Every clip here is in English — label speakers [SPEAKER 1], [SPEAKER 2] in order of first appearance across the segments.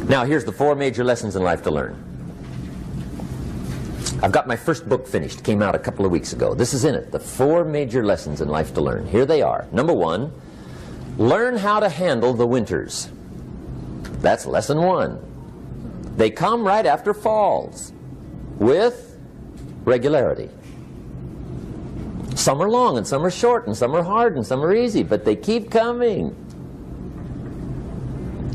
[SPEAKER 1] Now here's the 4 major lessons in life to learn. I've got my first book finished. Came out a couple of weeks ago. This is in it. The 4 major lessons in life to learn. Here they are. Number 1, learn how to handle the winters. That's lesson 1. They come right after falls with regularity. Some are long and some are short and some are hard and some are easy, but they keep coming.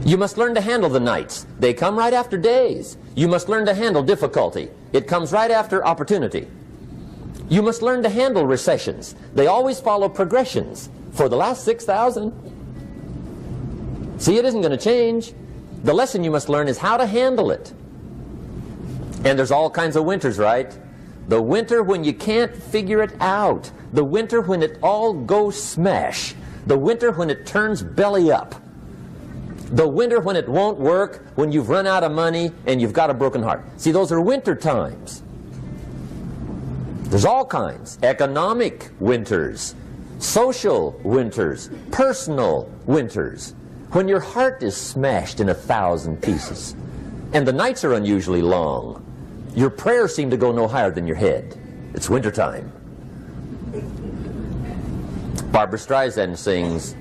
[SPEAKER 1] You must learn to handle the nights. They come right after days. You must learn to handle difficulty. It comes right after opportunity. You must learn to handle recessions. They always follow progressions for the last 6,000. See, it isn't going to change. The lesson you must learn is how to handle it. And there's all kinds of winters, right? The winter when you can't figure it out. The winter when it all goes smash. The winter when it turns belly up. The winter when it won't work, when you've run out of money and you've got a broken heart. See, those are winter times. There's all kinds. Economic winters, social winters, personal winters. When your heart is smashed in 1,000 pieces and the nights are unusually long, your prayers seem to go no higher than your head. It's winter time. Barbara Streisand sings,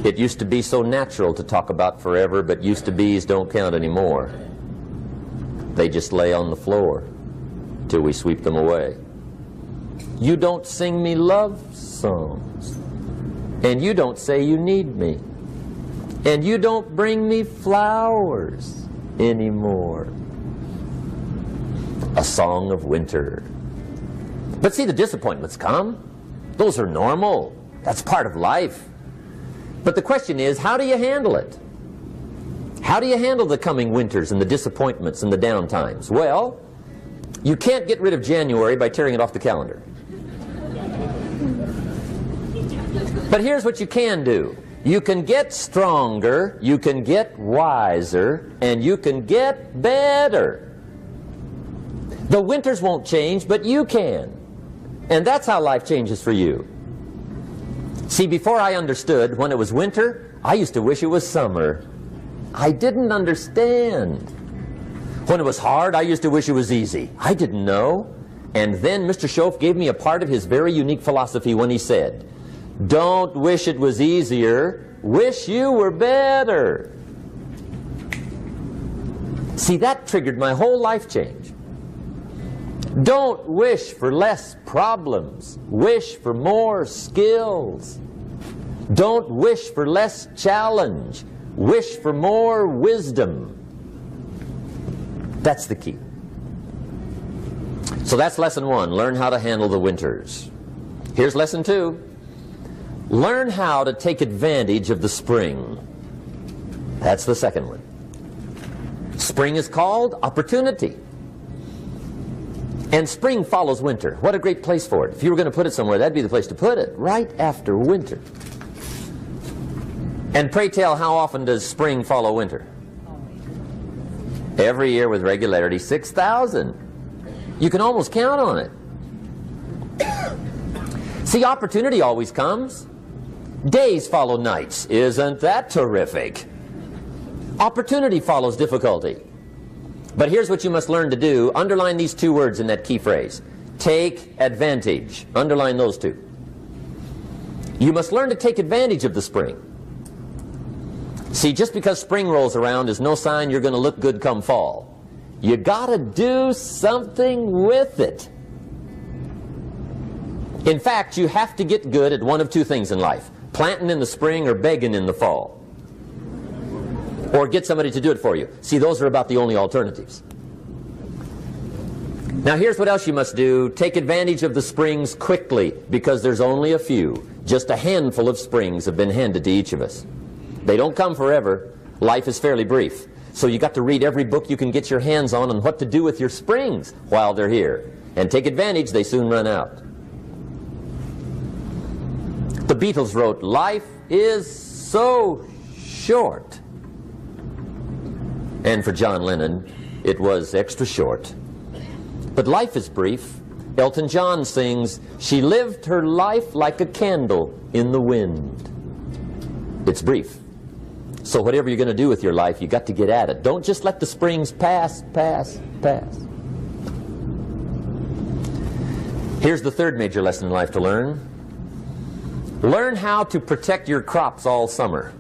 [SPEAKER 1] "It used to be so natural to talk about forever, but used to be's don't count anymore. They just lay on the floor till we sweep them away. You don't sing me love songs, and you don't say you need me, and you don't bring me flowers anymore." A song of winter. But see, the disappointments come. Those are normal. That's part of life. But the question is, how do you handle it? How do you handle the coming winters and the disappointments and the down times? Well, you can't get rid of January by tearing it off the calendar. But here's what you can do. You can get stronger, you can get wiser, and you can get better. The winters won't change, but you can. And that's how life changes for you. See, before I understood, when it was winter, I used to wish it was summer. I didn't understand. When it was hard, I used to wish it was easy. I didn't know. And then Mr. Schoaf gave me a part of his very unique philosophy when he said, "Don't wish it was easier, wish you were better." See, that triggered my whole life change. Don't wish for less problems. Wish for more skills. Don't wish for less challenge. Wish for more wisdom. That's the key. So that's lesson 1. Learn how to handle the winters. Here's lesson 2. Learn how to take advantage of the spring. That's the second one. Spring is called opportunity. And spring follows winter. What a great place for it. If you were going to put it somewhere, that'd be the place to put it, right after winter. And pray tell, how often does spring follow winter? Every year with regularity, 6,000. You can almost count on it. See, opportunity always comes. Days follow nights. Isn't that terrific? Opportunity follows difficulty. But here's what you must learn to do. Underline these 2 words in that key phrase. Take advantage. Underline those 2. You must learn to take advantage of the spring. See, just because spring rolls around is no sign you're going to look good come fall. You got to do something with it. In fact, you have to get good at one of 2 things in life. Planting in the spring or begging in the fall. Or get somebody to do it for you. See, those are about the only alternatives. Now here's what else you must do. Take advantage of the springs quickly, because there's only a few. Just a handful of springs have been handed to each of us. They don't come forever. Life is fairly brief. So you got to read every book you can get your hands on what to do with your springs while they're here. And take advantage, they soon run out. The Beatles wrote, "Life is so short." And for John Lennon, it was extra short. But life is brief. Elton John sings, "She lived her life like a candle in the wind." It's brief. So whatever you're going to do with your life, you got to get at it. Don't just let the springs pass. Here's the third major lesson in life to learn. Learn how to protect your crops all summer.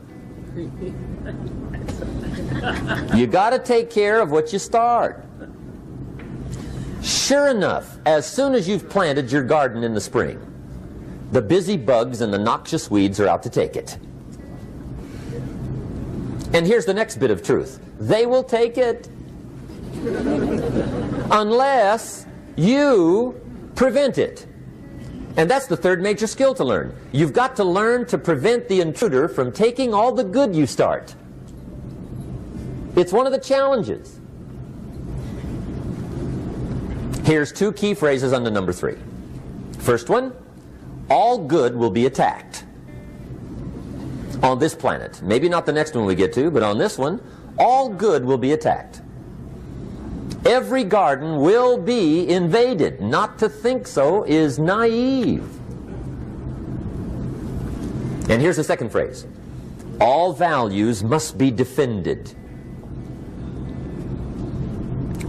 [SPEAKER 1] You got to take care of what you start. Sure enough, as soon as you've planted your garden in the spring, the busy bugs and the noxious weeds are out to take it. And here's the next bit of truth. They will take it unless you prevent it. And that's the third major skill to learn. You've got to learn to prevent the intruder from taking all the good you start. It's one of the challenges. Here's two key phrases under number 3. First one, all good will be attacked. On this planet. Maybe not the next one we get to, but on this one, all good will be attacked. Every garden will be invaded. Not to think so is naive. And here's the second phrase. All values must be defended.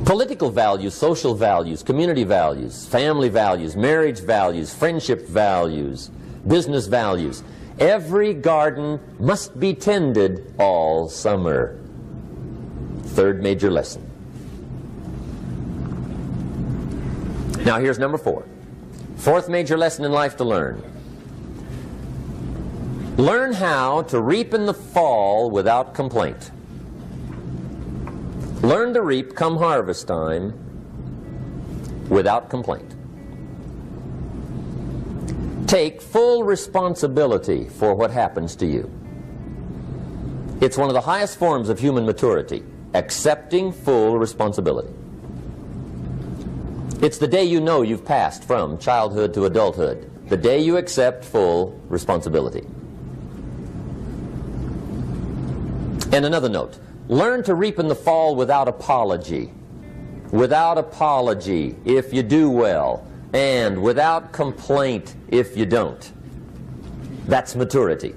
[SPEAKER 1] Political values, social values, community values, family values, marriage values, friendship values, business values. Every garden must be tended all summer. Third major lesson. Now here's number 4. Fourth major lesson in life to learn. Learn how to reap in the fall without complaint. Learn to reap come harvest time without complaint. Take full responsibility for what happens to you. It's one of the highest forms of human maturity, accepting full responsibility. It's the day you know you've passed from childhood to adulthood, the day you accept full responsibility. And another note, learn to reap in the fall without apology. Without apology if you do well, and without complaint if you don't. That's maturity.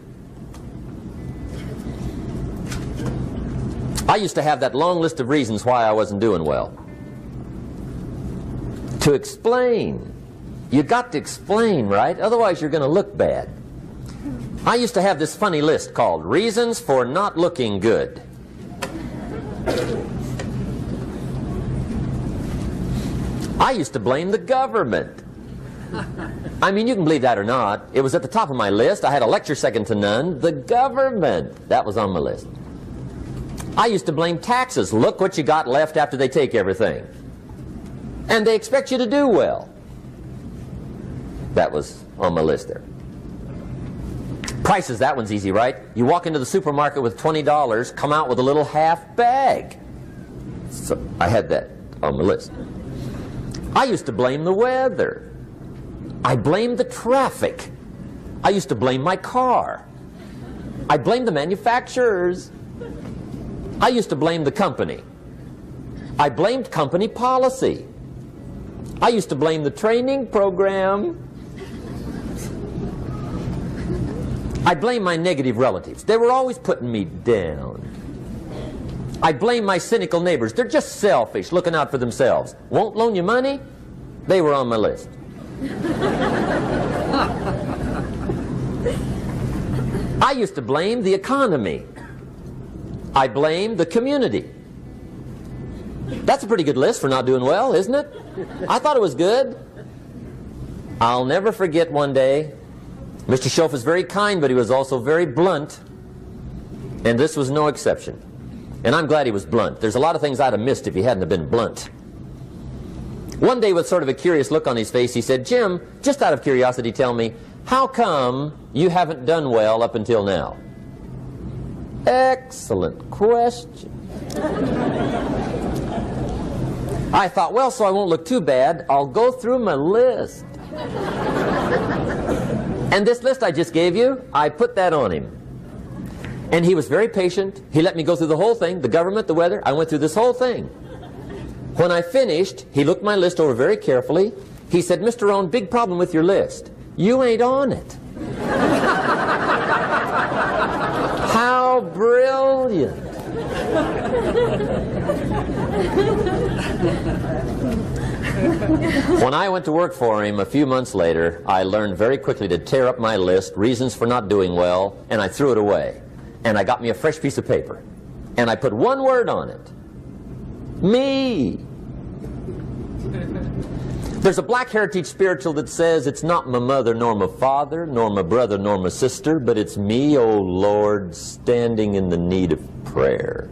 [SPEAKER 1] I used to have that long list of reasons why I wasn't doing well. To explain. You got to explain, right? Otherwise you're going to look bad. I used to have this funny list called Reasons for Not Looking Good. I used to blame the government. I mean, you can believe that or not. It was at the top of my list. I had a lecture second to none. The government. That was on my list. I used to blame taxes. Look what you got left after they take everything. And they expect you to do well. That was on my list there. Prices, that one's easy, right? You walk into the supermarket with $20, come out with a little half bag. So I had that on my list. I used to blame the weather. I blamed the traffic. I used to blame my car. I blamed the manufacturers. I used to blame the company. I blamed company policy. I used to blame the training program. I blame my negative relatives. They were always putting me down. I blame my cynical neighbors. They're just selfish, looking out for themselves. Won't loan you money? They were on my list. I used to blame the economy. I blamed the community. That's a pretty good list for not doing well, isn't it? I thought it was good. I'll never forget one day, Mr. Schoaf was very kind, but he was also very blunt. And this was no exception. And I'm glad he was blunt. There's a lot of things I'd have missed if he hadn't have been blunt. One day, with sort of a curious look on his face, he said, "Jim, just out of curiosity, tell me, how come you haven't done well up until now?" Excellent question. I thought, well, so I won't look too bad, I'll go through my list. And this list I just gave you, I put that on him. And he was very patient. He let me go through the whole thing, the government, the weather. I went through this whole thing. When I finished, he looked my list over very carefully. He said, "Mr. Rohn, big problem with your list. You ain't on it." How brilliant. When I went to work for him a few months later, I learned very quickly to tear up my list, reasons for not doing well, and I threw it away. And I got me a fresh piece of paper. And I put one word on it. Me. There's a Black Heritage spiritual that says it's not my mother nor my father, nor my brother nor my sister, but it's me, oh Lord, standing in the need of prayer.